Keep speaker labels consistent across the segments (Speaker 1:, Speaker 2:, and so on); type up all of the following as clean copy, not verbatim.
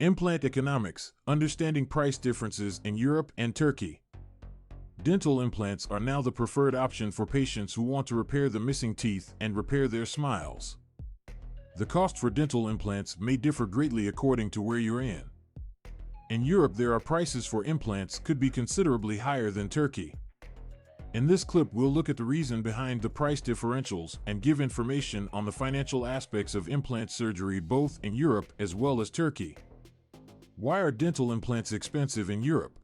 Speaker 1: Implant economics, understanding price differences in Europe and Turkey. Dental implants are now the preferred option for patients who want to repair the missing teeth and repair their smiles. The cost for dental implants may differ greatly according to where you're in. In Europe, there are prices for implants could be considerably higher than Turkey. In this clip, we'll look at the reason behind the price differentials and give information on the financial aspects of implant surgery both in Europe as well as Turkey. Why are dental implants expensive in Europe?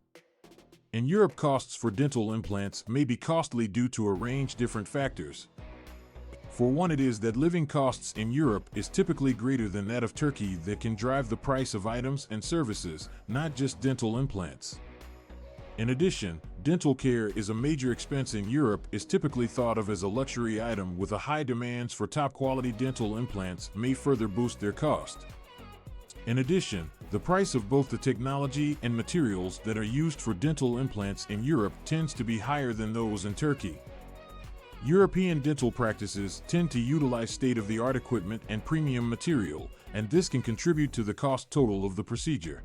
Speaker 1: In Europe, costs for dental implants may be costly due to a range of different factors. For one, it is that living costs in Europe is typically greater than that of Turkey that can drive the price of items and services, not just dental implants. In addition, dental care is a major expense in Europe, is typically thought of as a luxury item with a high demands for top-quality dental implants may further boost their cost. In addition, the price of both the technology and materials that are used for dental implants in Europe tends to be higher than those in Turkey. European dental practices tend to utilize state-of-the-art equipment and premium material, and this can contribute to the cost total of the procedure.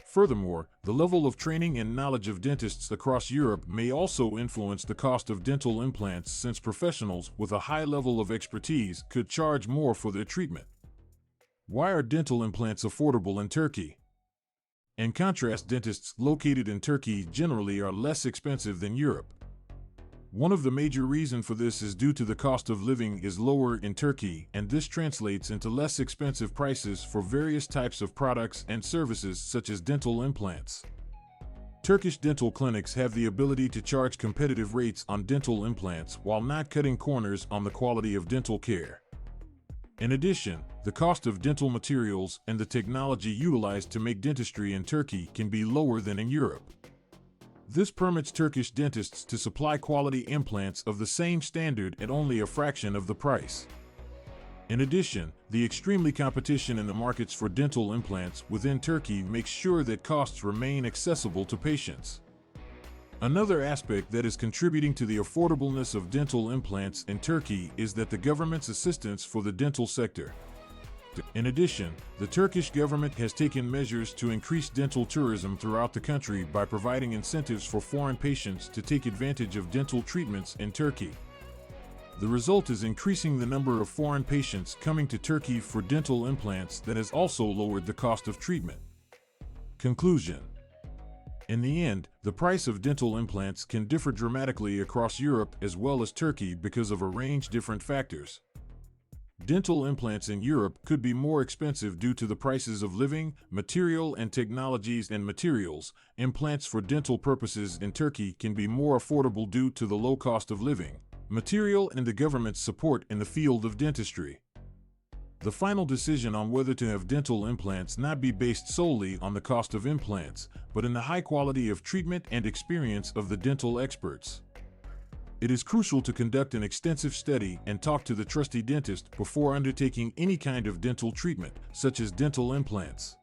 Speaker 1: Furthermore, the level of training and knowledge of dentists across Europe may also influence the cost of dental implants, since professionals with a high level of expertise could charge more for their treatment. Why are dental implants affordable in Turkey? In contrast, dentists located in Turkey generally are less expensive than Europe. One of the major reasons for this is due to the cost of living is lower in Turkey, and this translates into less expensive prices for various types of products and services such as dental implants. Turkish dental clinics have the ability to charge competitive rates on dental implants while not cutting corners on the quality of dental care. In addition, the cost of dental materials and the technology utilized to make dentistry in Turkey can be lower than in Europe. This permits Turkish dentists to supply quality implants of the same standard at only a fraction of the price. In addition, the extremely competition in the markets for dental implants within Turkey makes sure that costs remain accessible to patients. Another aspect that is contributing to the affordableness of dental implants in Turkey is that the government's assistance for the dental sector. In addition, the Turkish government has taken measures to increase dental tourism throughout the country by providing incentives for foreign patients to take advantage of dental treatments in Turkey. The result is increasing the number of foreign patients coming to Turkey for dental implants that has also lowered the cost of treatment. Conclusion. In the end, the price of dental implants can differ dramatically across Europe as well as Turkey because of a range of different factors. Dental implants in Europe could be more expensive due to the prices of living, material and technologies and materials. Implants for dental purposes in Turkey can be more affordable due to the low cost of living, material and the government's support in the field of dentistry. The final decision on whether to have dental implants not be based solely on the cost of implants, but in the high quality of treatment and experience of the dental experts. It is crucial to conduct an extensive study and talk to the trusty dentist before undertaking any kind of dental treatment, such as dental implants.